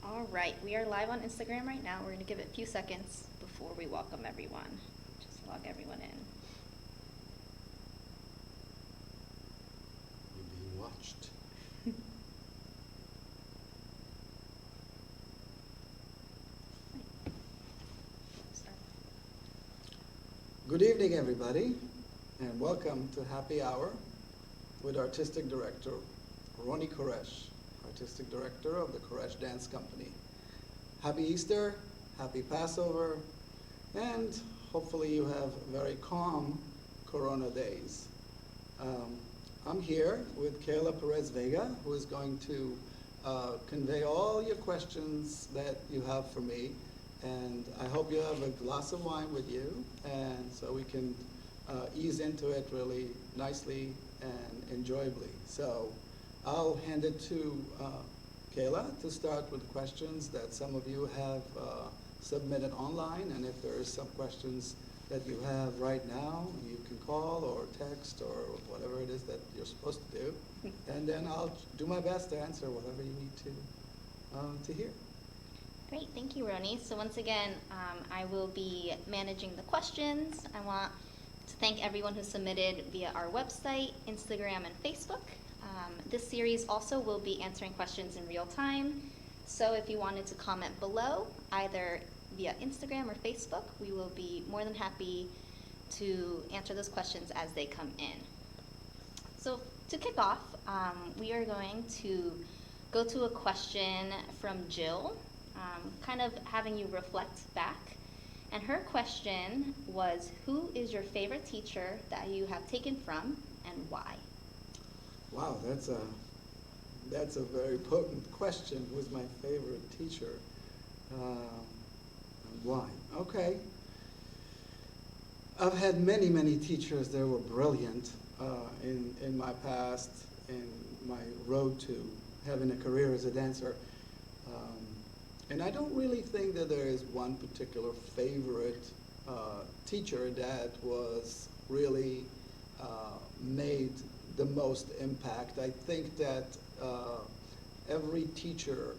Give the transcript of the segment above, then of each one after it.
All right, we are live on Instagram right now. We're going to give it a few seconds before we welcome everyone. Just log everyone in. You're being watched. Good evening, everybody, and welcome to Happy Hour with Artistic Director Ronnie Koresh, Artistic Director of the Koresh Dance Company. Happy Easter, happy Passover, and hopefully you have very calm Corona days. I'm here with Kayla Perez Vega, who is going to convey all your questions that you have for me. And I hope you have a glass of wine with you, and so we can ease into it really nicely and enjoyably. So I'll hand it to Kayla to start with questions that some of you have submitted online, and if there are some questions that you have right now, you can call or text or whatever it is that you're supposed to do, and then I'll do my best to answer whatever you need to hear. Great, thank you, Roni. So once again, I will be managing the questions. I want to thank everyone who submitted via our website, Instagram, and Facebook. This series also will be answering questions in real time. So if you wanted to comment below, either via Instagram or Facebook, we will be more than happy to answer those questions as they come in. So to kick off, we are going to go to a question from Jill. Kind of having you reflect back. And her question was, who is your favorite teacher that you have taken from and why? Wow, that's a very potent question. Who's my favorite teacher? And why? Okay. I've had many, many teachers that were brilliant in my past, in my road to having a career as a dancer. And I don't really think that there is one particular favorite teacher that was really made the most impact. I think that every teacher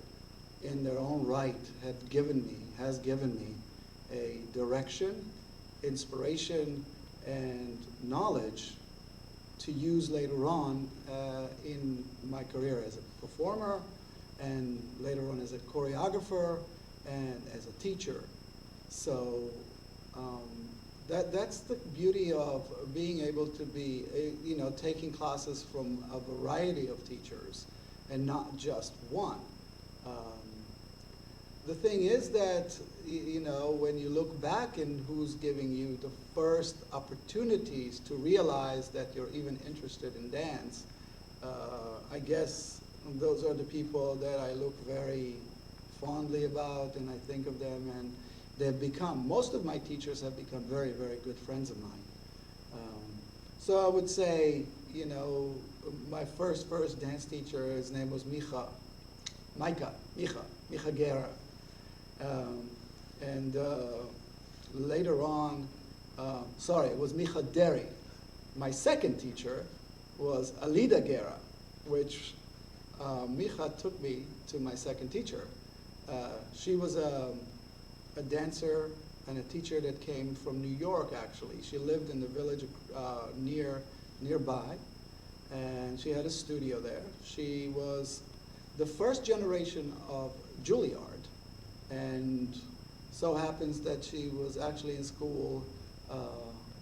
in their own right has given me a direction, inspiration, and knowledge to use later on in my career as a performer, and later on as a choreographer and as a teacher. So that's the beauty of being able to be, taking classes from a variety of teachers and not just one. The thing is that, when you look back and who's giving you the first opportunities to realize that you're even interested in dance, I guess those are the people that I look very fondly about, and I think of them, and most of my teachers have become very, very good friends of mine. So I would say, my first dance teacher, his name was Micha Gera. And later on, it was Micha Derry. My second teacher was Alida Gera, which Micha took me to my second teacher. She was a dancer and a teacher that came from New York, actually. She lived in the village nearby, and she had a studio there. She was the first generation of Juilliard, and so happens that she was actually in school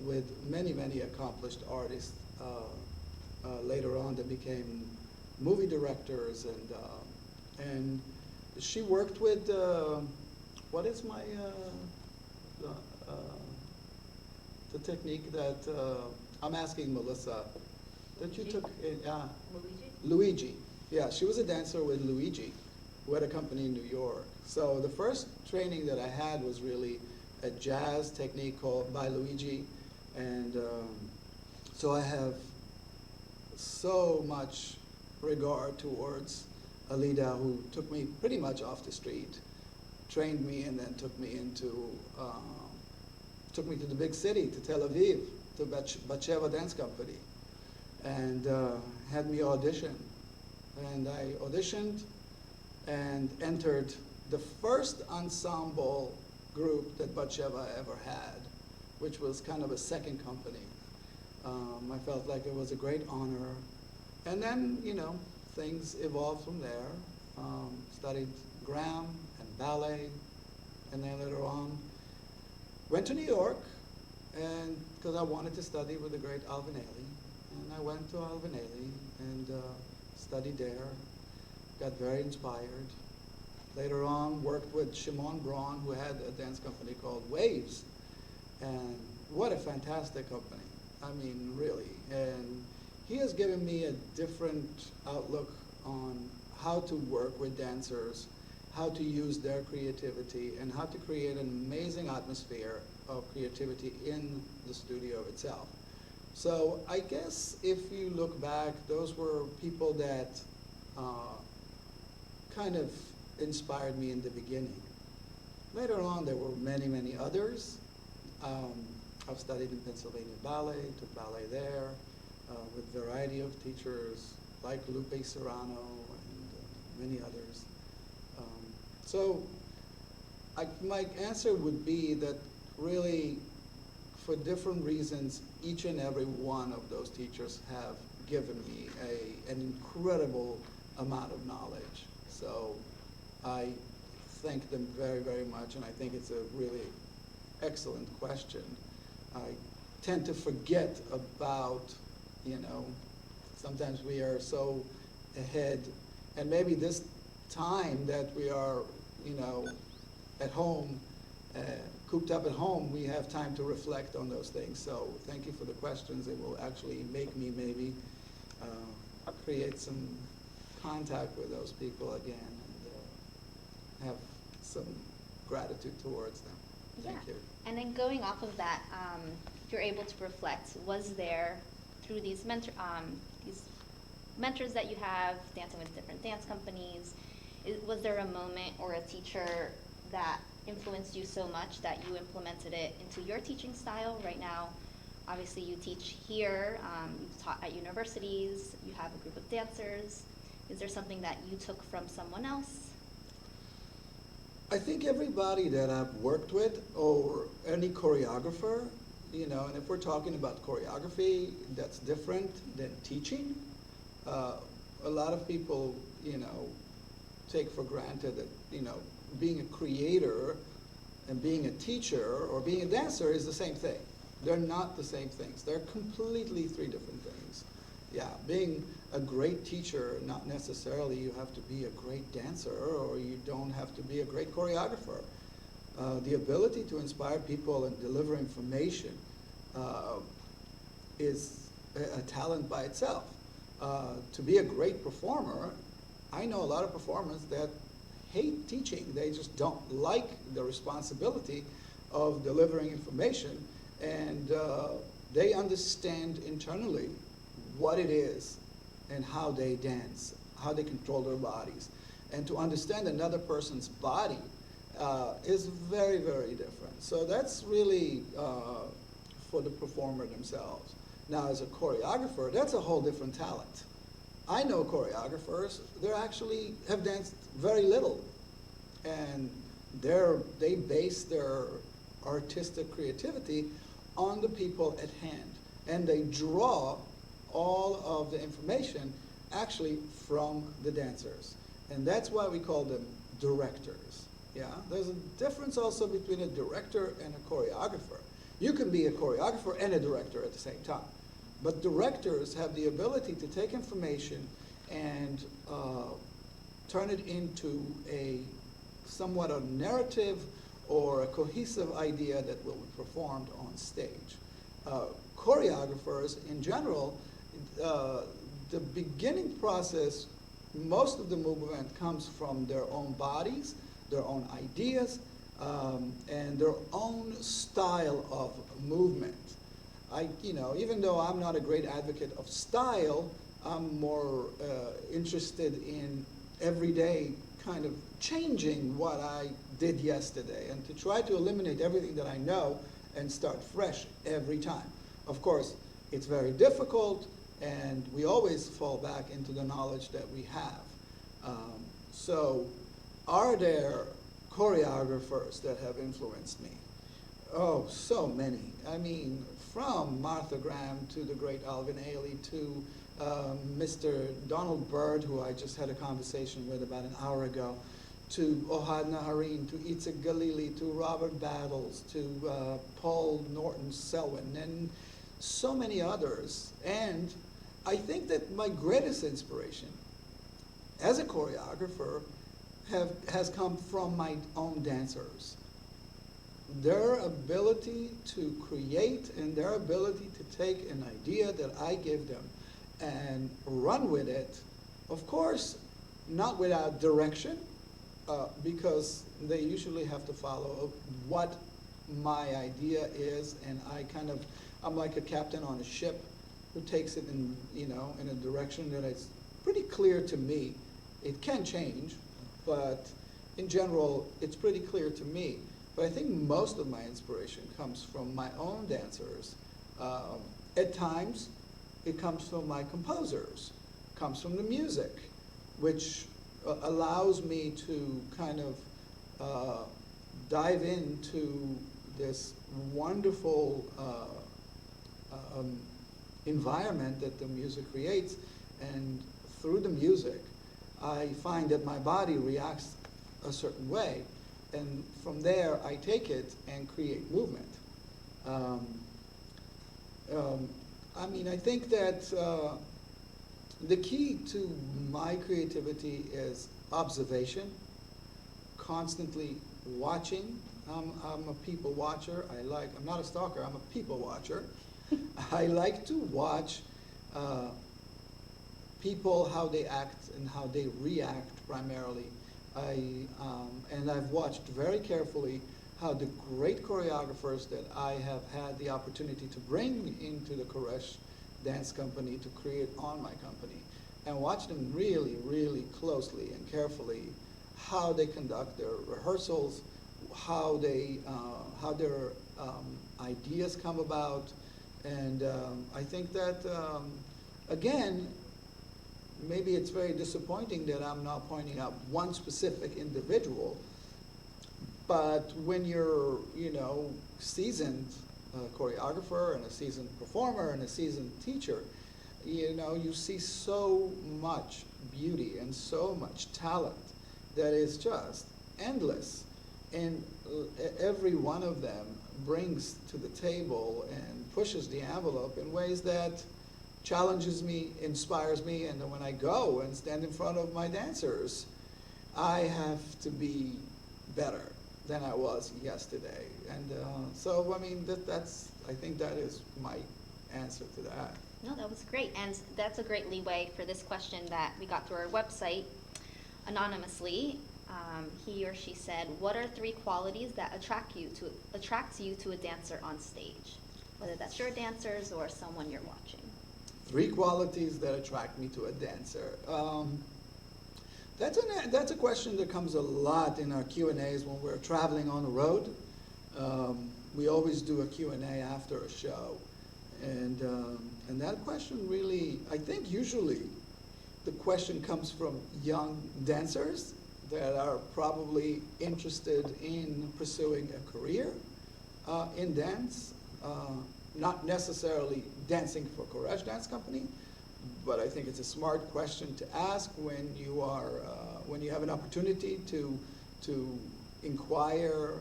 with many, many accomplished artists later on that became movie directors, and she worked with what is the technique that I'm asking Melissa that you took in Luigi. Yeah, she was a dancer with Luigi, who had a company in New York. So the first training that I had was really a jazz technique called by Luigi, and so I have so much regard towards Alida, who took me pretty much off the street, trained me, and then took me to the big city, to Tel Aviv, to Batsheva Dance Company, and had me audition. And I auditioned, and entered the first ensemble group that Batsheva ever had, which was kind of a second company. I felt like it was a great honor. And then, things evolved from there. Studied Graham and ballet, and then later on went to New York, and because I wanted to study with the great Alvin Ailey. And I went to Alvin Ailey and studied there, got very inspired. Later on, worked with Shimon Braun, who had a dance company called Waves. And what a fantastic company. I mean, really. And he has given me a different outlook on how to work with dancers, how to use their creativity, and how to create an amazing atmosphere of creativity in the studio itself. So I guess if you look back, those were people that kind of inspired me in the beginning. Later on, there were many, many others. I've studied in Pennsylvania ballet, took ballet there, with a variety of teachers like Lupe Serrano and many others. So my answer would be that really, for different reasons, each and every one of those teachers have given me an incredible amount of knowledge. So I thank them very, very much, and I think it's a really excellent question. I tend to forget about, sometimes we are so ahead, and maybe this time that we are, at home, cooped up at home, we have time to reflect on those things. So thank you for the questions. It will actually make me maybe create some contact with those people again and have some gratitude towards them. Thank you. And then going off of that, if you're able to reflect, was there, through these mentors that you have, dancing with different dance companies, was there a moment or a teacher that influenced you so much that you implemented it into your teaching style? Right now, obviously you teach here, you've taught at universities, you have a group of dancers. Is there something that you took from someone else? I think everybody that I've worked with, or any choreographer, and if we're talking about choreography, that's different than teaching. A lot of people, take for granted that, being a creator and being a teacher or being a dancer is the same thing. They're not the same things. They're completely three different things. Yeah, being a great teacher, not necessarily you have to be a great dancer or you don't have to be a great choreographer. The ability to inspire people and deliver information is a talent by itself. To be a great performer, I know a lot of performers that hate teaching. They just don't like the responsibility of delivering information, and they understand internally what it is and how they dance, how they control their bodies. And to understand another person's body is very, very different. So that's really for the performer themselves. Now, as a choreographer, that's a whole different talent. I know choreographers, they actually have danced very little. And they base their artistic creativity on the people at hand. And they draw all of the information actually from the dancers. And that's why we call them directors. Yeah? There's a difference also between a director and a choreographer. You can be a choreographer and a director at the same time. But directors have the ability to take information and turn it into a somewhat a narrative or a cohesive idea that will be performed on stage. Choreographers, in general, the beginning process, most of the movement comes from their own bodies, their own ideas, and their own style of movement. Even though I'm not a great advocate of style, I'm more interested in everyday kind of changing what I did yesterday and to try to eliminate everything that I know and start fresh every time. Of course, it's very difficult, and we always fall back into the knowledge that we have. So, are there choreographers that have influenced me? Oh, so many. I mean, from Martha Graham to the great Alvin Ailey to Mr. Donald Byrd, who I just had a conversation with about an hour ago, to Ohad Naharin, to Itzhak Galili, to Robert Battles, to Paul Norton Selwyn, and so many others. And I think that my greatest inspiration as a choreographer has come from my own dancers. Their ability to create and their ability to take an idea that I give them and run with it, of course, not without direction, because they usually have to follow what my idea is, and I'm like a captain on a ship who takes it in, in a direction that is pretty clear to me. It can change, but in general, it's pretty clear to me. But I think most of my inspiration comes from my own dancers. At times, it comes from my composers, comes from the music, which allows me to kind of dive into this wonderful environment that the music creates. And through the music, I find that my body reacts a certain way. And from there, I take it and create movement. I think that the key to my creativity is observation, constantly watching. I'm a people watcher. I'm not a stalker, I'm a people watcher. I like to watch people, how they act and how they react primarily. And I've watched very carefully how the great choreographers that I have had the opportunity to bring into the Koresh Dance Company to create on my company, and watch them really, really closely and carefully how they conduct their rehearsals, how their ideas come about, and I think that again, maybe it's very disappointing that I'm not pointing out one specific individual, but when you're, seasoned choreographer and a seasoned performer and a seasoned teacher, you see so much beauty and so much talent that is just endless. And every one of them brings to the table and pushes the envelope in ways that challenges me, inspires me, and then when I go and stand in front of my dancers, I have to be better than I was yesterday. And I think that is my answer to that. No, that was great. And that's a great leeway for this question that we got through our website anonymously. He or she said, what are 3 qualities that attracts you to a dancer on stage? Whether that's your dancers or someone you're watching. 3 qualities that attract me to a dancer. That's a question that comes a lot in our Q&As when we're traveling on the road. We always do a Q&A after a show. And that question really, I think usually the question comes from young dancers that are probably interested in pursuing a career in dance. Not necessarily dancing for Koresh Dance Company, but I think it's a smart question to ask when you have an opportunity to inquire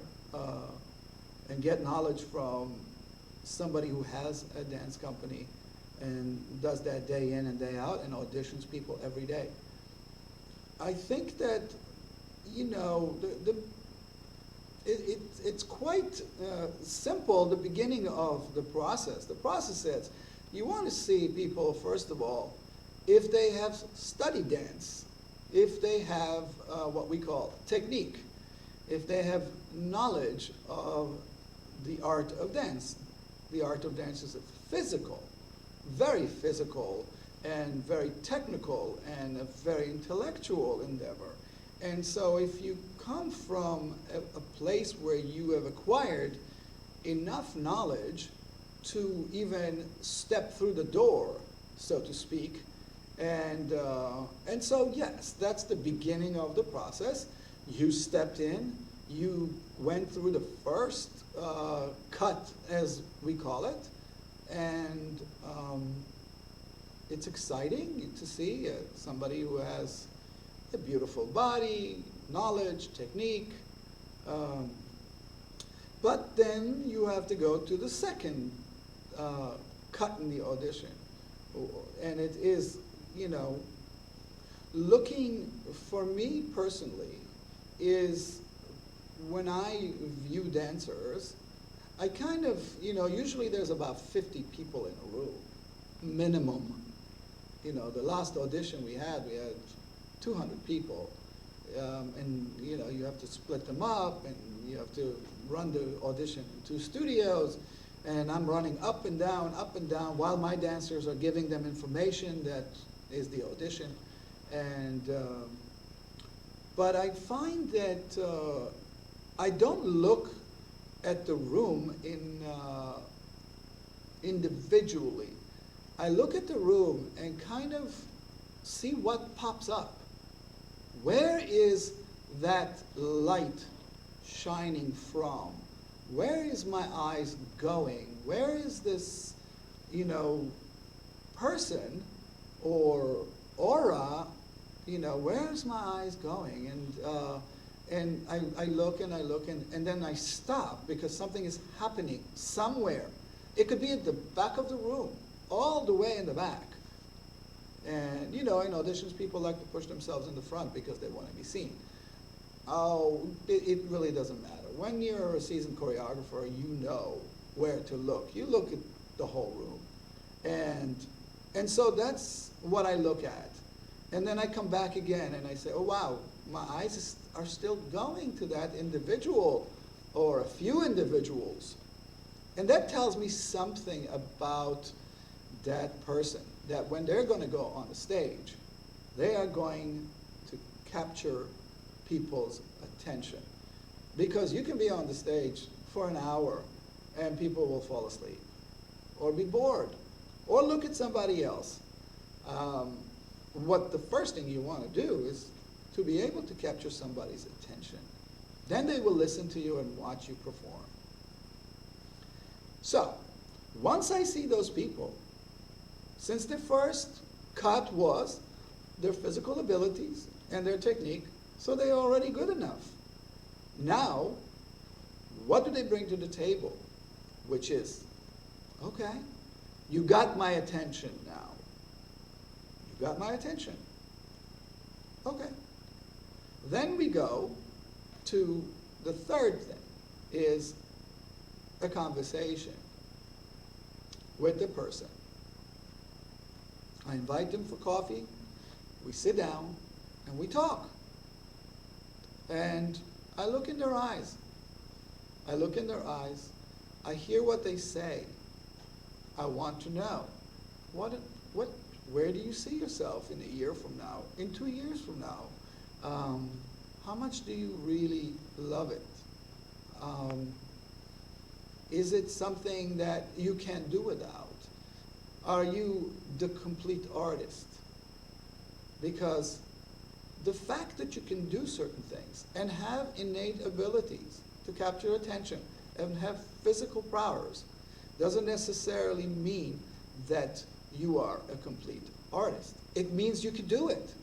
and get knowledge from somebody who has a dance company and does that day in and day out and auditions people every day. I think that it's quite simple, the beginning of the process. The process is, you want to see people, first of all, if they have studied dance, if they have what we call technique, if they have knowledge of the art of dance. The art of dance is a very physical and very technical and a very intellectual endeavor. And so if you come from a place where you have acquired enough knowledge to even step through the door, so to speak, And so, yes, that's the beginning of the process. You stepped in, you went through the first cut, as we call it, and it's exciting to see somebody who has a beautiful body, knowledge, technique. But then you have to go to the second cut in the audition. And it is, you know, looking, for me personally, is when I view dancers, I kind of, you know, usually there's about 50 people in a room, minimum. You know, the last audition we had 200 people. And, you know, you have to split them up, and you have to run the audition in 2 studios. And I'm running up and down, while my dancers are giving them information that is the audition. And, but I find that I don't look at the room individually. I look at the room and kind of see what pops up. Where is that light shining from? Where is my eyes going? Where is this, you know, person or aura, you know, where's my eyes going? And I look and I look, and then I stop because something is happening somewhere. It could be at the back of the room, all the way in the back. And, you know, in auditions, people like to push themselves in the front because they want to be seen. Oh, it really doesn't matter. When you're a seasoned choreographer, you know where to look. You look at the whole room. And so that's what I look at. And then I come back again and I say, oh, wow, my eyes are still going to that individual or a few individuals. And that tells me something about that person, that when they're going to go on the stage, they are going to capture people's attention. Because you can be on the stage for an hour and people will fall asleep or be bored or look at somebody else. What the first thing you want to do is to be able to capture somebody's attention. Then they will listen to you and watch you perform. So, once I see those people, since the first cut was their physical abilities and their technique, so they're already good enough. Now, what do they bring to the table? Which is, okay, you got my attention now. You got my attention. Okay. Then we go to the third thing, is a conversation with the person. I invite them for coffee, we sit down, and we talk. And I look in their eyes. I look in their eyes. I hear what they say. I want to know, where do you see yourself in a year from now, in 2 years from now? How much do you really love it? Is it something that you can't do without? Are you the complete artist? Because the fact that you can do certain things and have innate abilities to capture attention and have physical prowess doesn't necessarily mean that you are a complete artist. It means you can do it.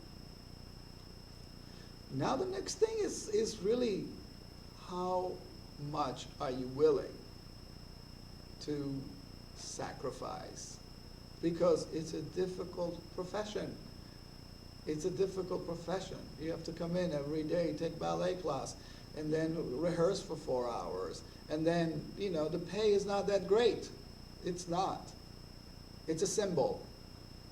Now the next thing is really how much are you willing to sacrifice? Because it's a difficult profession. It's a difficult profession. You have to come in every day, take ballet class, and then rehearse for 4 hours. And then, you know, the pay is not that great. It's not. It's a symbol.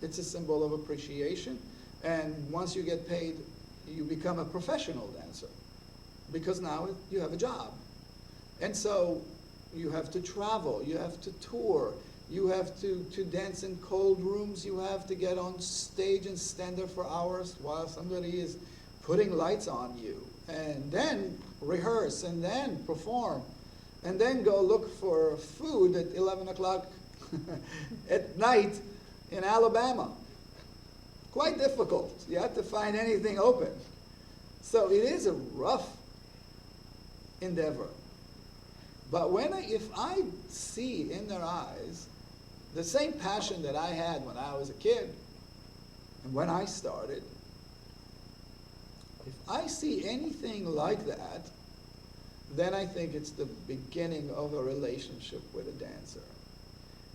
It's a symbol of appreciation. And once you get paid, you become a professional dancer. Because now you have a job. And so you have to travel, you have to tour, you have to dance in cold rooms, you have to get on stage and stand there for hours while somebody is putting lights on you. And then rehearse, and then perform, and then go look for food at 11 o'clock at night in Alabama. Of quite difficult. You have to find anything open. So it is a rough endeavor. But if I see in their eyes the same passion that I had when I was a kid and when I started, if I see anything like that, then I think it's the beginning of a relationship with a dancer.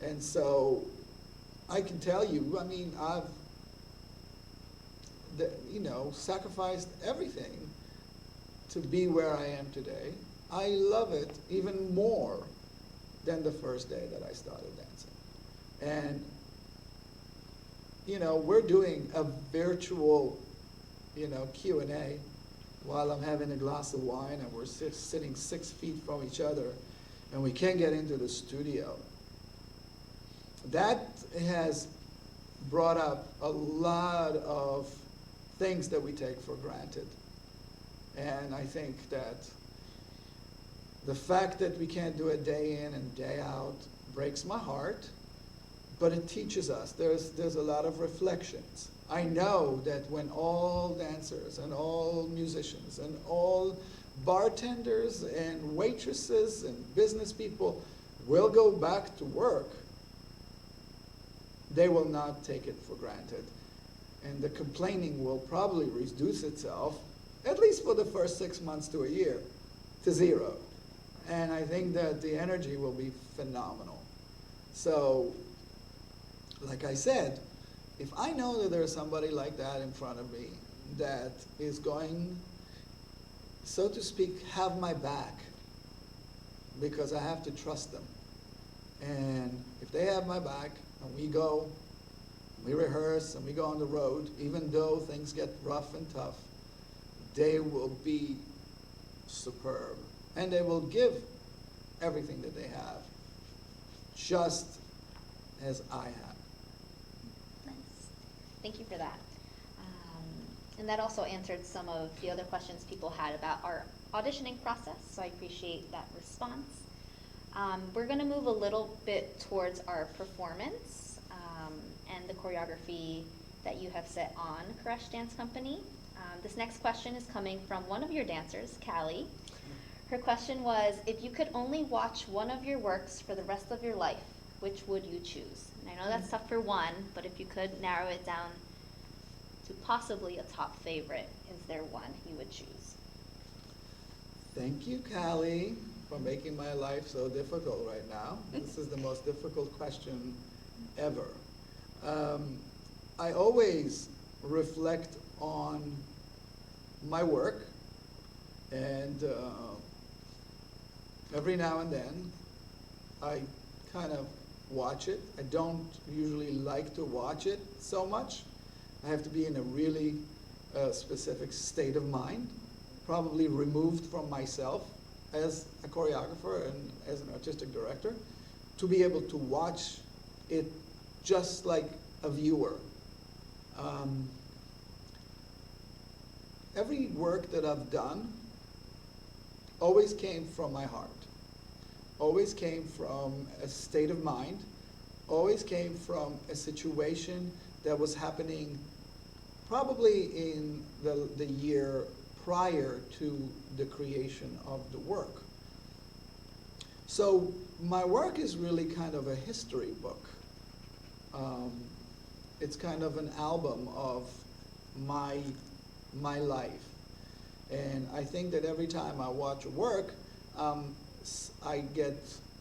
And so I can tell you, I mean, I've sacrificed everything to be where I am today. I love it even more than the first day that I started dancing. And, we're doing a virtual, Q&A while I'm having a glass of wine and we're sitting 6 feet from each other and we can't get into the studio. That has brought up a lot of things that we take for granted. And I think that the fact that we can't do it day in and day out breaks my heart, but it teaches us. There's a lot of reflections. I know that when all dancers and all musicians and all bartenders and waitresses and business people will go back to work, they will not take it for granted. And the complaining will probably reduce itself, at least for the first 6 months to a year, to zero. And I think that the energy will be phenomenal. So, like I said, if I know that there's somebody like that in front of me that is going, so to speak, have my back, because I have to trust them. And if they have my back, and we go, we rehearse, and we go on the road, even though things get rough and tough, they will be superb. And they will give everything that they have, just as I have. Nice. Thank you for that. And that also answered some of the other questions people had about our auditioning process, so I appreciate that response. We're going to move a little bit towards our performance and the choreography that you have set on Koresh Dance Company. This next question is coming from one of your dancers, Callie. Her question was, if you could only watch one of your works for the rest of your life, which would you choose? And I know that's tough for one, but if you could narrow it down to possibly a top favorite, is there one you would choose? Thank you, Callie, for making my life so difficult right now. This is the most difficult question ever. I always reflect on my work, and every now and then I kind of watch it. I don't usually like to watch it so much. I have to be in a really specific state of mind, probably removed from myself as a choreographer and as an artistic director, to be able to watch it just like a viewer. Every work that I've done always came from my heart, always came from a state of mind, always came from a situation that was happening probably in the year prior to the creation of the work. So my work is really kind of a history book. It's kind of an album of my life. And I think that every time I watch a work, I get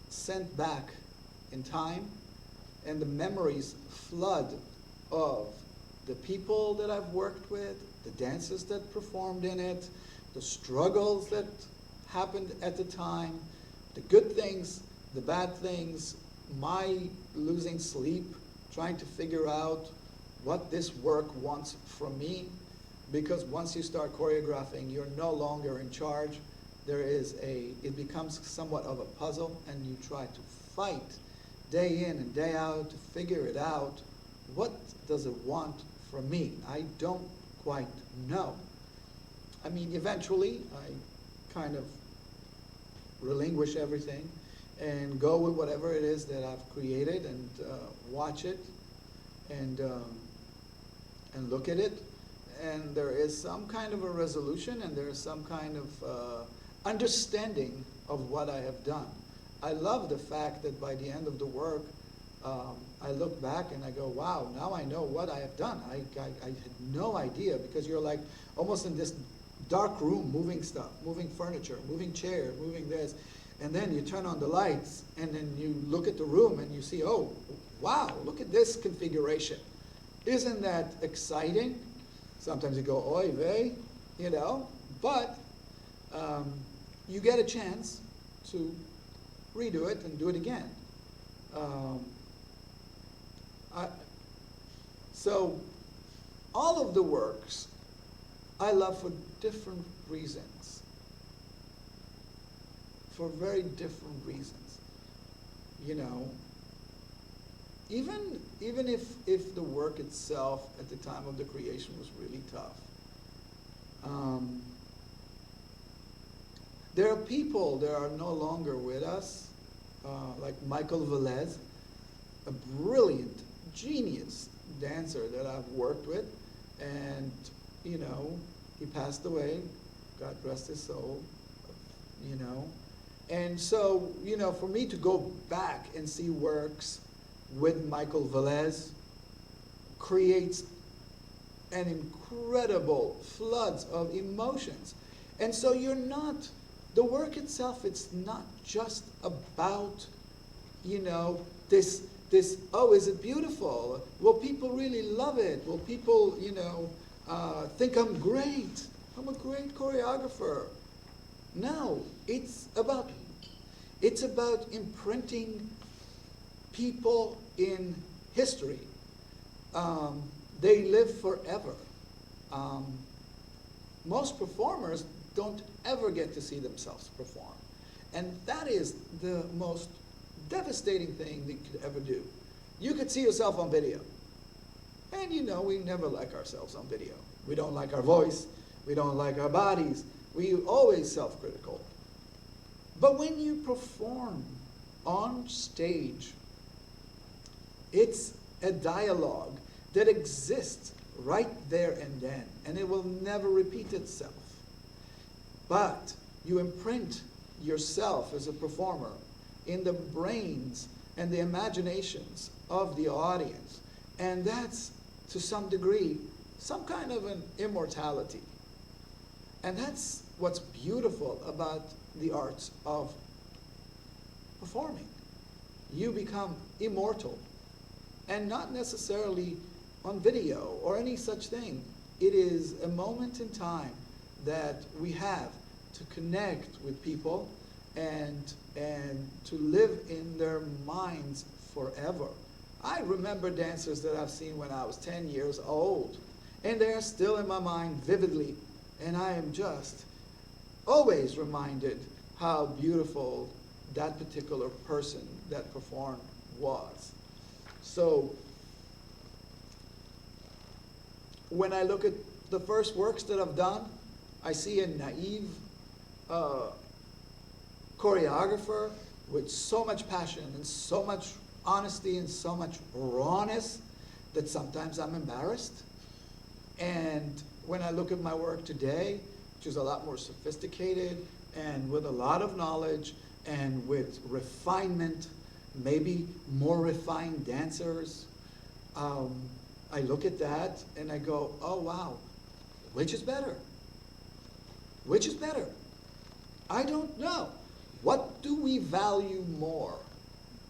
sent back in time, and the memories flood of the people that I've worked with, the dances that performed in it, the struggles that happened at the time, the good things, the bad things, my losing sleep, trying to figure out what this work wants from me. Because once you start choreographing, you're no longer in charge. It becomes somewhat of a puzzle, and you try to fight day in and day out to figure it out. What does it want from me? I don't quite know. I mean, eventually, I kind of relinquish everything and go with whatever it is that I've created and watch it. And and look at it, and there is some kind of a resolution, and there is some kind of understanding of what I have done. I love the fact that by the end of the work, I look back and I go, wow, now I know what I have done. I had no idea, because you're like almost in this dark room, moving stuff, moving furniture, moving chairs, moving this, and then you turn on the lights, and then you look at the room and you see, oh, wow, look at this configuration. Isn't that exciting? Sometimes you go, oy vey, you know, but you get a chance to redo it and do it again. So all of the works I love for different reasons, for very different reasons. You know, even if the work itself at the time of the creation was really tough, there are people that are no longer with us, like Michael Velez, a brilliant, genius dancer that I've worked with, and you know, he passed away, God rest his soul, you know. And so, you know, for me to go back and see works with Michael Velez creates an incredible floods of emotions. And so you're not, the work itself, it's not just about, you know, this, oh, is it beautiful? Will people really love it? Will people, you know, think I'm great? I'm a great choreographer. No, it's about imprinting people in history. They live forever. Most performers don't ever get to see themselves perform. And that is the most devastating thing that you could ever do. You could see yourself on video. And you know, we never like ourselves on video. We don't like our voice. We don't like our bodies. We always self-critical. But when you perform on stage, it's a dialogue that exists right there and then, and it will never repeat itself. But you imprint yourself as a performer in the brains and the imaginations of the audience, and that's, to some degree, some kind of an immortality. And that's what's beautiful about the arts of performing. You become immortal, and not necessarily on video or any such thing. It is a moment in time that we have to connect with people and to live in their minds forever. I remember dancers that I've seen when I was 10 years old, and they are still in my mind vividly, and I am just always reminded how beautiful that particular person that performed was. So when I look at the first works that I've done, I see a naive choreographer with so much passion and so much honesty and so much rawness that sometimes I'm embarrassed. And when I look at my work today, which is a lot more sophisticated and with a lot of knowledge and with refinement, maybe more refined dancers, I look at that and I go, oh wow, which is better? Which is better? I don't know. What do we value more?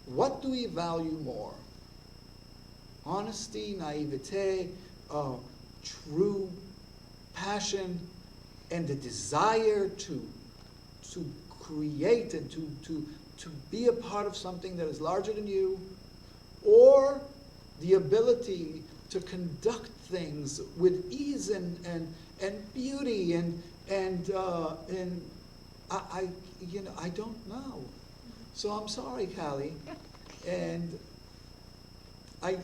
What do we value more? Honesty, naivete, true passion, and the desire to create and to be a part of something that is larger than you, or the ability to conduct things with ease and beauty and I you know, I don't know. So I'm sorry, Callie, and I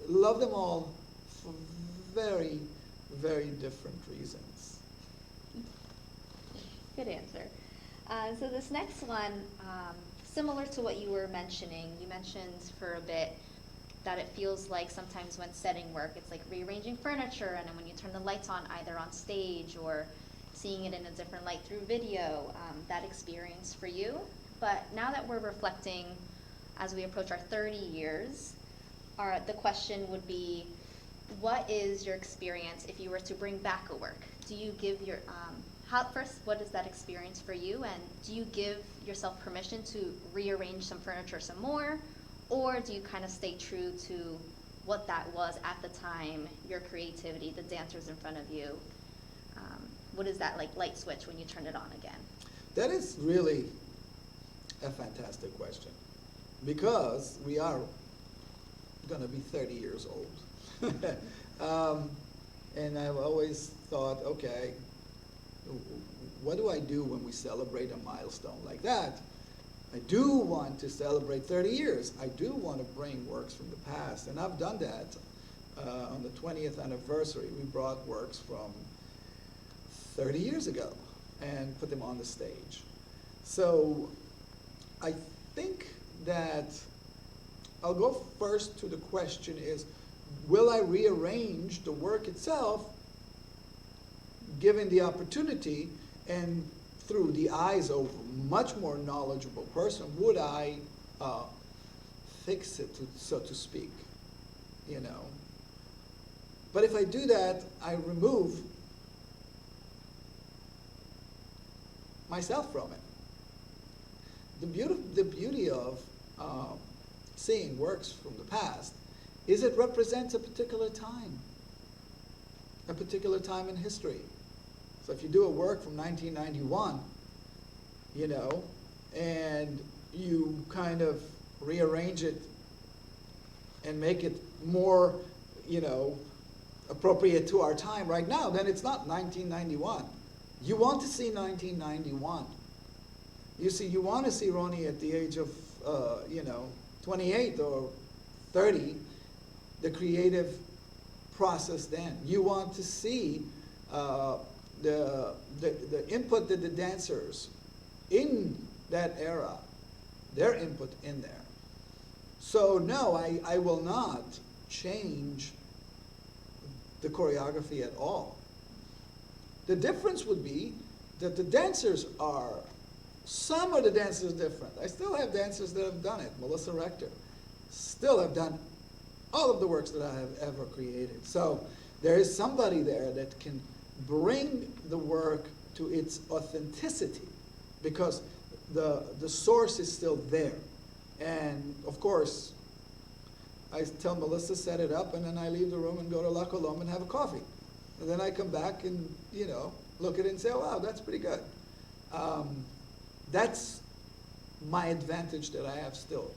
love them all for very, very different reasons. Good answer. So this next one, similar to what you were mentioning, you mentioned for a bit that it feels like sometimes when setting work, it's like rearranging furniture, and then when you turn the lights on, either on stage or seeing it in a different light through video, that experience for you. But now that we're reflecting as we approach our 30 years, the question would be, what is your experience if you were to bring back a work? Do you give your, first, what is that experience for you? And do you give yourself permission to rearrange some furniture some more? Or do you kind of stay true to what that was at the time, your creativity, the dancers in front of you? What is that like light switch when you turn it on again? That is really a fantastic question, because we are going to be 30 years old. And I've always thought, okay, what do I do when we celebrate a milestone like that? I do want to celebrate 30 years. I do want to bring works from the past, and I've done that. On the 20th anniversary, we brought works from 30 years ago and put them on the stage. So I think that I'll go first to the question is, will I rearrange the work itself, given the opportunity, and through the eyes of a much more knowledgeable person, would I fix it, so to speak, you know? But if I do that, I remove myself from it. The beauty of seeing works from the past is it represents a particular time in history. So if you do a work from 1991, you know, and you kind of rearrange it and make it more, you know, appropriate to our time right now, then it's not 1991. You want to see 1991. You see, you want to see Ronnie at the age of, 28 or 30, the creative process then. You want to see the input that the dancers in that era, their input in there. So no, I will not change the choreography at all. The difference would be that the dancers are, some of the dancers different. I still have dancers that have done it. Melissa Rector still have done all of the works that I have ever created. So there is somebody there that can bring the work to its authenticity, because the source is still there. And of course, I tell Melissa, set it up, and then I leave the room and go to La Colombe and have a coffee. And then I come back and, you know, look at it and say, oh, wow, that's pretty good. That's my advantage that I have still.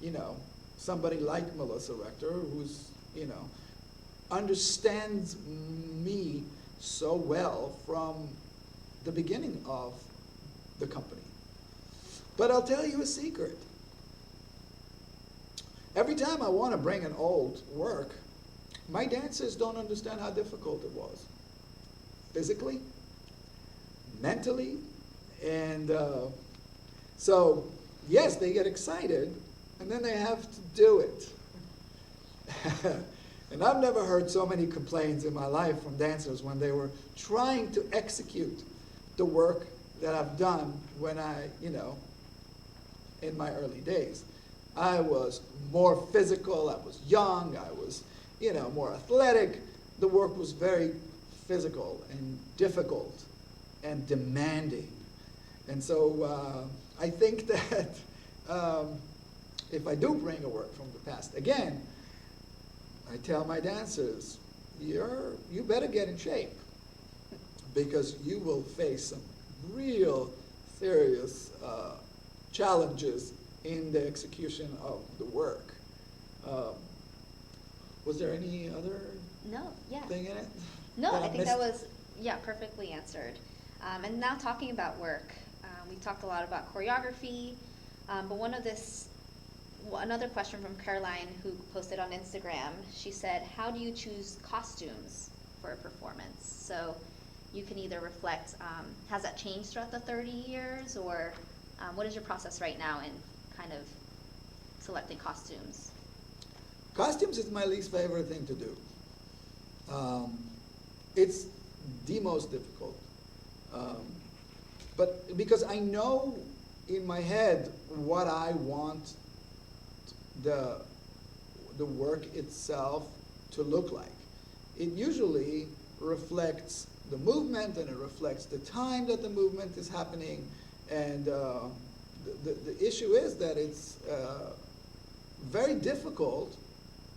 You know, somebody like Melissa Rector, who's, you know, understands me so well from the beginning of the company. But I'll tell you a secret. Every time I want to bring an old work, my dancers don't understand how difficult it was. Physically, mentally, and so, yes, they get excited, and then they have to do it. And I've never heard so many complaints in my life from dancers when they were trying to execute the work that I've done when I, you know, in my early days. I was more physical, I was young, I was, you know, more athletic. The work was very physical and difficult and demanding. And so I think that if I do bring a work from the past, again, I tell my dancers, you better get in shape, because you will face some real serious challenges in the execution of the work. Was there any other thing in it? No, I think that was, perfectly answered. And now talking about work, we talked a lot about choreography, but another question from Caroline, who posted on Instagram, she said, how do you choose costumes for a performance? So you can either reflect, has that changed throughout the 30 years, or what is your process right now in kind of selecting costumes? Costumes is my least favorite thing to do. It's the most difficult. Um, but because I know in my head what I want the, the work itself to look like. It usually reflects the movement, and it reflects the time that the movement is happening. And the issue is that it's very difficult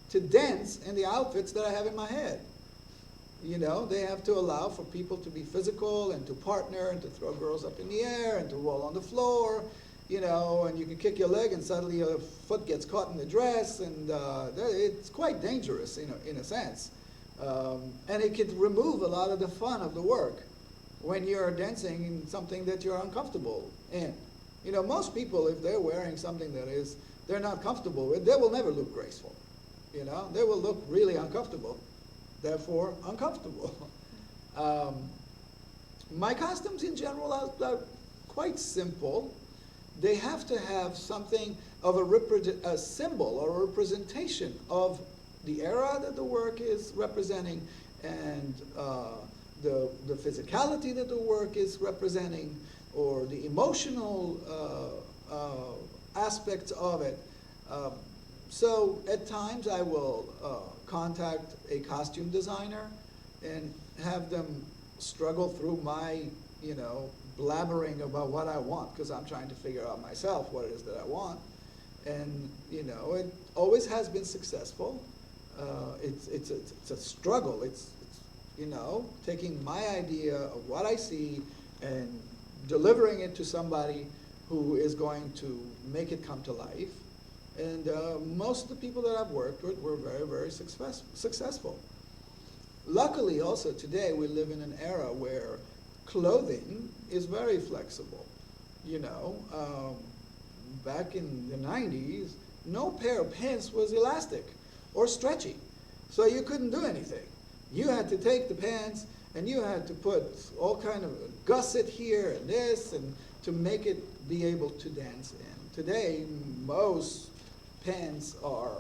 to dance in the outfits that I have in my head. You know, they have to allow for people to be physical and to partner and to throw girls up in the air and to roll on the floor, you know, and you can kick your leg and suddenly your foot gets caught in the dress, and it's quite dangerous in a sense. And it could remove a lot of the fun of the work when you're dancing in something that you're uncomfortable in. You know, most people, if they're wearing something that they're not comfortable with, they will never look graceful. You know, they will look really uncomfortable, therefore uncomfortable. My costumes in general are quite simple. They have to have something of a symbol or a representation of the era that the work is representing, and the physicality that the work is representing, or the emotional aspects of it. So at times I will contact a costume designer and have them struggle through my, you know, blabbering about what I want, because I'm trying to figure out myself what it is that I want. And, you know, it always has been successful. It's a struggle. It's, you know, taking my idea of what I see and delivering it to somebody who is going to make it come to life. And most of the people that I've worked with were very, very successful. Luckily, also today, we live in an era where clothing is very flexible. You know, back in the 90s, no pair of pants was elastic or stretchy, so you couldn't do anything. You had to take the pants and you had to put all kind of gusset here and this, and to make it be able to dance in. Today, most pants are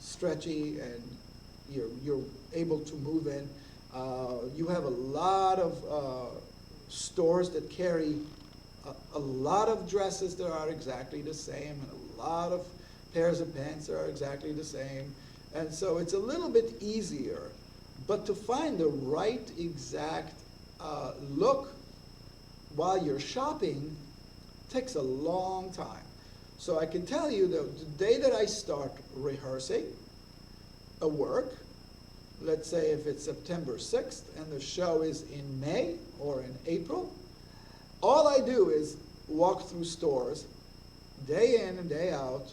stretchy and you're able to move in. You have a lot of stores that carry a lot of dresses that are exactly the same, and a lot of pairs of pants that are exactly the same. And so it's a little bit easier. But to find the right exact look while you're shopping takes a long time. So I can tell you that the day that I start rehearsing a work, let's say if it's September 6th and the show is in May or in April, all I do is walk through stores day in and day out,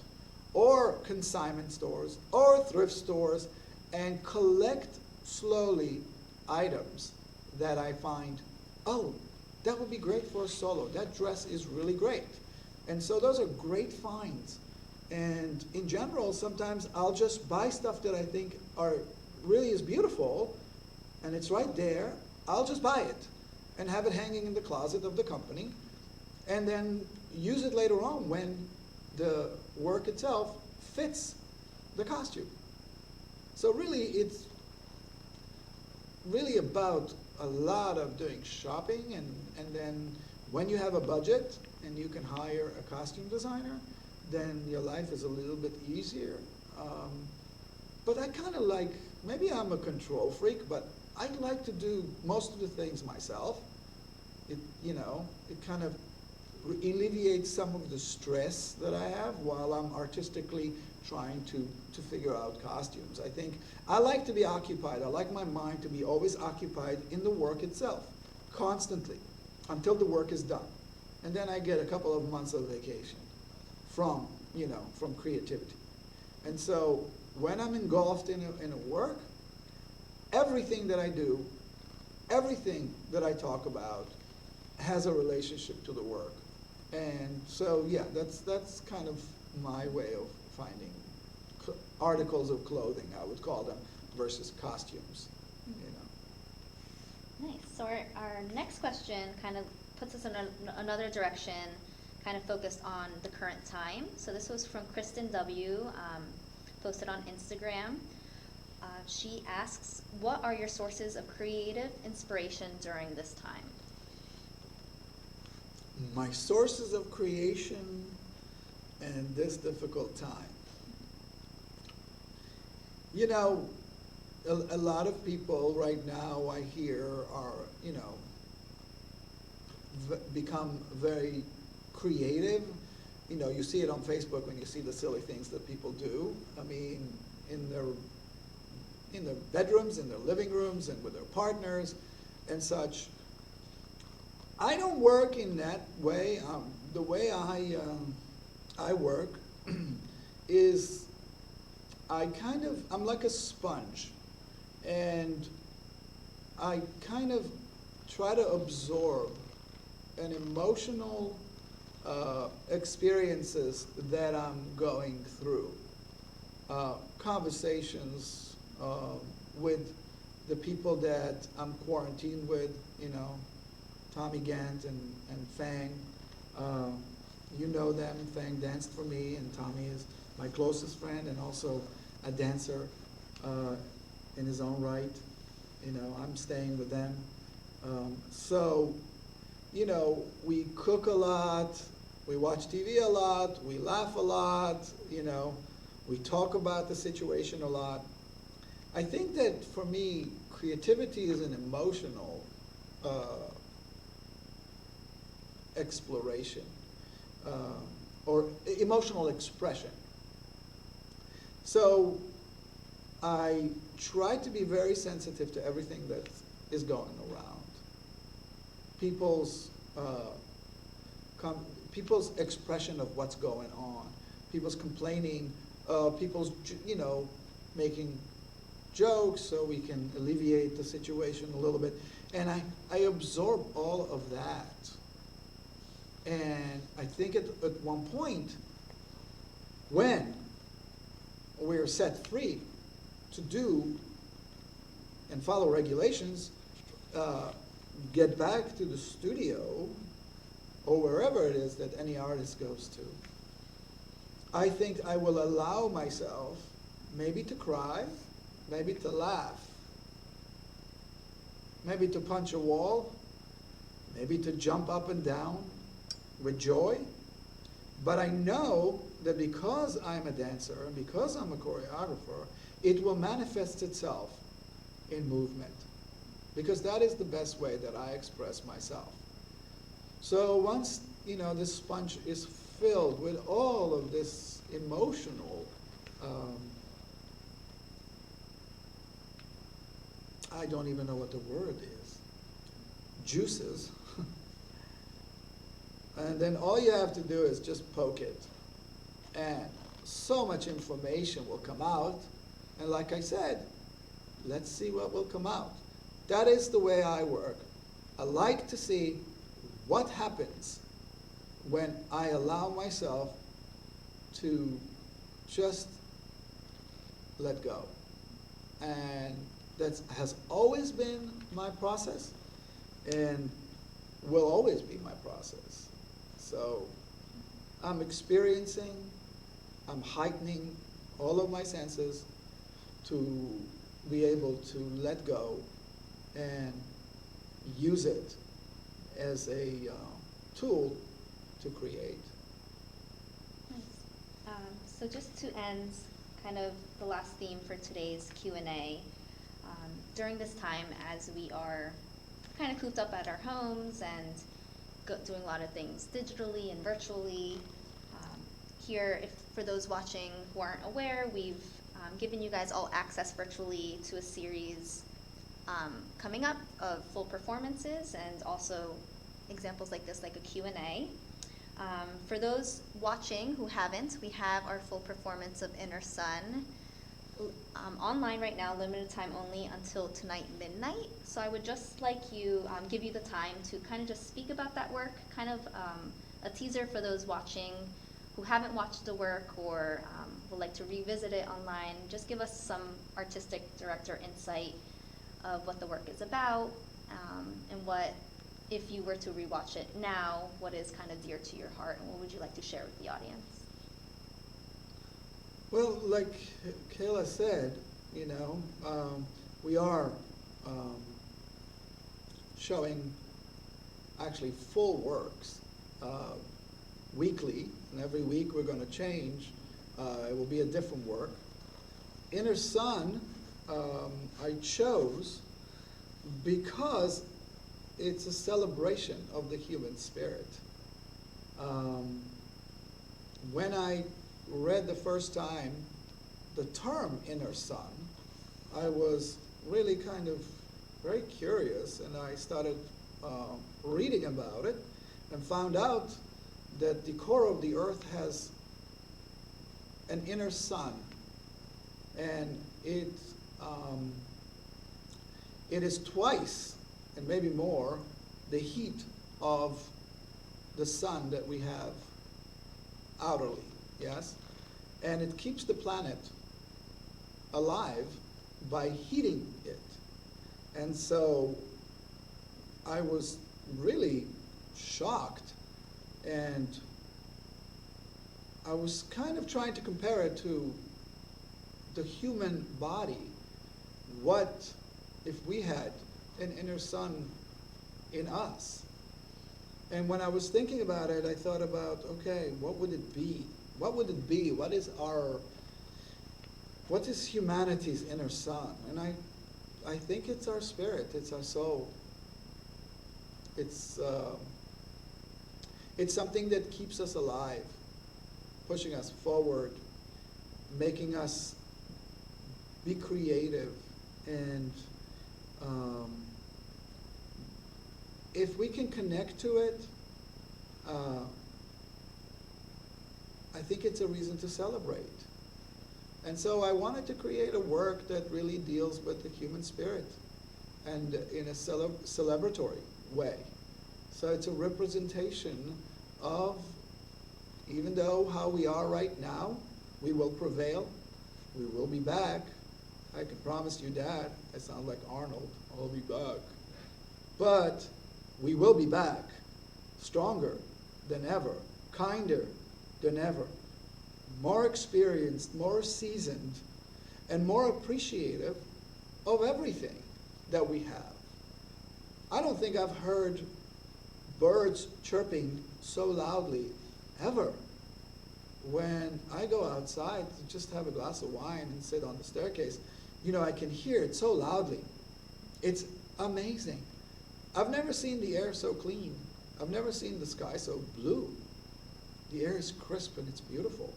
or consignment stores, or thrift stores, and collect slowly items that I find, oh, that would be great for a solo. That dress is really great. And so those are great finds. And in general, sometimes I'll just buy stuff that I think really is beautiful, and it's right there. I'll just buy it and have it hanging in the closet of the company, and then use it later on when the work itself fits the costume. So really, it's really about a lot of doing shopping, and then when you have a budget and you can hire a costume designer, then your life is a little bit easier. But I kind of like, maybe I'm a control freak, but I like to do most of the things myself. It, you know, it kind of alleviates some of the stress that I have while I'm artistically trying to figure out costumes. I think I like to be occupied. I like my mind to be always occupied in the work itself, constantly, until the work is done. And then I get a couple of months of vacation from, you know, from creativity. And so when I'm engulfed in a work, everything that I do, everything that I talk about has a relationship to the work. And so, yeah, that's kind of my way of finding articles of clothing, I would call them, versus costumes, you know. Nice. So our next question kind of puts us in another direction, kind of focused on the current time. So this was from Kristen W. posted on Instagram. She asks, what are your sources of creative inspiration during this time? My sources of creation in this difficult time. You know, a lot of people right now I hear are, become very creative. You know, you see it on Facebook when you see the silly things that people do. I mean, in their bedrooms, in their living rooms, and with their partners and such. I don't work in that way. The way I work is I'm like a sponge, and I kind of try to absorb an emotional experiences that I'm going through. Conversations with the people that I'm quarantined with, Tommy Gant and Fang. You know them. Fang danced for me, and Tommy is my closest friend and also a dancer in his own right. I'm staying with them. So, we cook a lot, we watch TV a lot, we laugh a lot, we talk about the situation a lot. I think that for me, creativity is an emotional exploration or emotional expression. So I try to be very sensitive to everything that is going around. People's expression of what's going on, people's complaining, people's making jokes so we can alleviate the situation a little bit. And I absorb all of that. And I think at one point, when we're set free to do and follow regulations, get back to the studio or wherever it is that any artist goes to, I think I will allow myself maybe to cry, maybe to laugh, maybe to punch a wall, maybe to jump up and down with joy. But I know that because I'm a dancer and because I'm a choreographer, it will manifest itself in movement, because that is the best way that I express myself. So once, this sponge is filled with all of this emotional, I don't even know what the word is, juices, and then all you have to do is just poke it, and so much information will come out. And like I said, let's see what will come out. That is the way I work. I like to see what happens when I allow myself to just let go. And that has always been my process and will always be my process. So I'm experiencing, I'm heightening all of my senses to be able to let go and use it as a tool to create. Nice. So just to end kind of the last theme for today's Q&A, during this time as we are kind of cooped up at our homes and doing a lot of things digitally and virtually, here, for those watching who aren't aware, we've given you guys all access virtually to a series coming up of full performances and also examples like this, like a Q&A. For those watching who haven't, we have our full performance of Inner Sun online right now, limited time only until tonight midnight. So I would just like give you the time to kind of just speak about that work, kind of a teaser for those watching who haven't watched the work or would like to revisit it online. Just give us some artistic director insight of what the work is about, and what, if you were to rewatch it now, what is kind of dear to your heart, and what would you like to share with the audience? Well, like Kayla said, you know, we are um, showing actually full works uh, weekly, and every week we're going to change. It will be a different work. Inner Sun, I chose because it's a celebration of the human spirit. Um, when I read the first time the term inner sun, I was really kind of very curious, and I started reading about it and found out that the core of the earth has an inner sun, and it is twice and maybe more the heat of the sun that we have outerly, yes? And it keeps the planet alive by heating it. And so I was really shocked, and I was kind of trying to compare it to the human body. What if we had an inner sun in us? And when I was thinking about it, I thought about, okay, what would it be? What would it be? What is humanity's inner sun? And I think it's our spirit, it's our soul. It's something that keeps us alive, pushing us forward, making us be creative, and if we can connect to it, I think it's a reason to celebrate. And so I wanted to create a work that really deals with the human spirit, and in a celebratory way. So it's a representation of, even though how we are right now, we will prevail, we will be back. I can promise you that. I sound like Arnold, I'll be back. But we will be back, stronger than ever, kinder than ever, more experienced, more seasoned, and more appreciative of everything that we have. I don't think I've heard birds chirping so loudly ever. When I go outside to just have a glass of wine and sit on the staircase, you know, I can hear it so loudly. It's amazing. I've never seen the air so clean. I've never seen the sky so blue. The air is crisp and it's beautiful,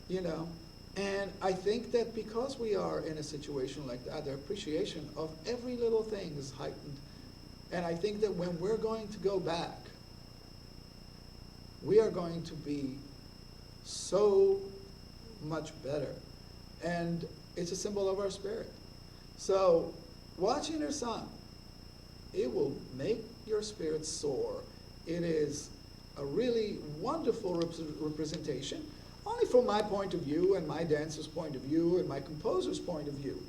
you know. And I think that because we are in a situation like that, the appreciation of every little thing is heightened. And I think that when we're going to go back, we are going to be so much better. And it's a symbol of our spirit. So watch Inner Sun. It will make your spirit soar. It is a really wonderful representation, only from my point of view and my dancer's point of view and my composer's point of view.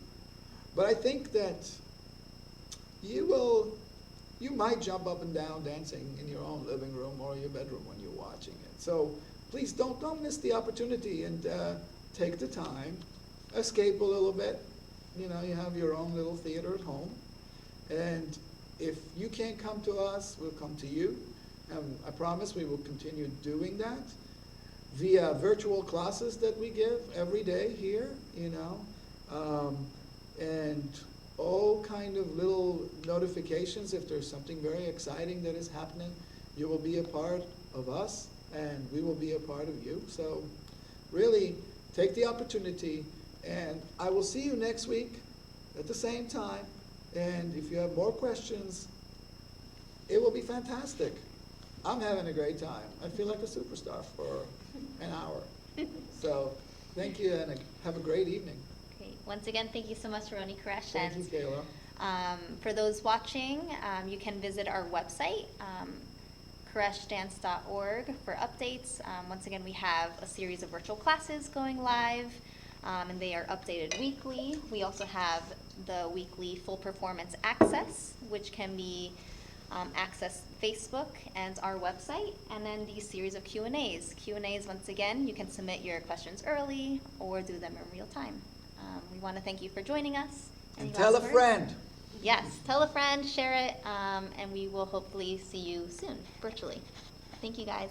But I think that you might jump up and down dancing in your own living room or your bedroom when you're watching it. So please don't miss the opportunity, and take the time, escape a little bit. You know, you have your own little theater at home. And if you can't come to us, we'll come to you. And I promise we will continue doing that via virtual classes that we give every day here, you know, and all kind of little notifications. If there's something very exciting that is happening, you will be a part of us, and we will be a part of you. So really take the opportunity, and I will see you next week at the same time. And if you have more questions, it will be fantastic. I'm having a great time. I feel like a superstar for an hour. So thank you, and have a great evening. Great. Once again, thank you so much, Roni Koresh. Thank you, Kayla. For those watching, you can visit our website, koreshdance.org, for updates. Once again, we have a series of virtual classes going live, and they are updated weekly. We also have the weekly full performance access, which can be access Facebook and our website, and then these series of Q&As. Q&As, once again, you can submit your questions early or do them in real time. We want to thank you for joining us. Any And tell a last words? friend. Yes, tell a friend, share it, and we will hopefully see you soon, virtually. Thank you, guys.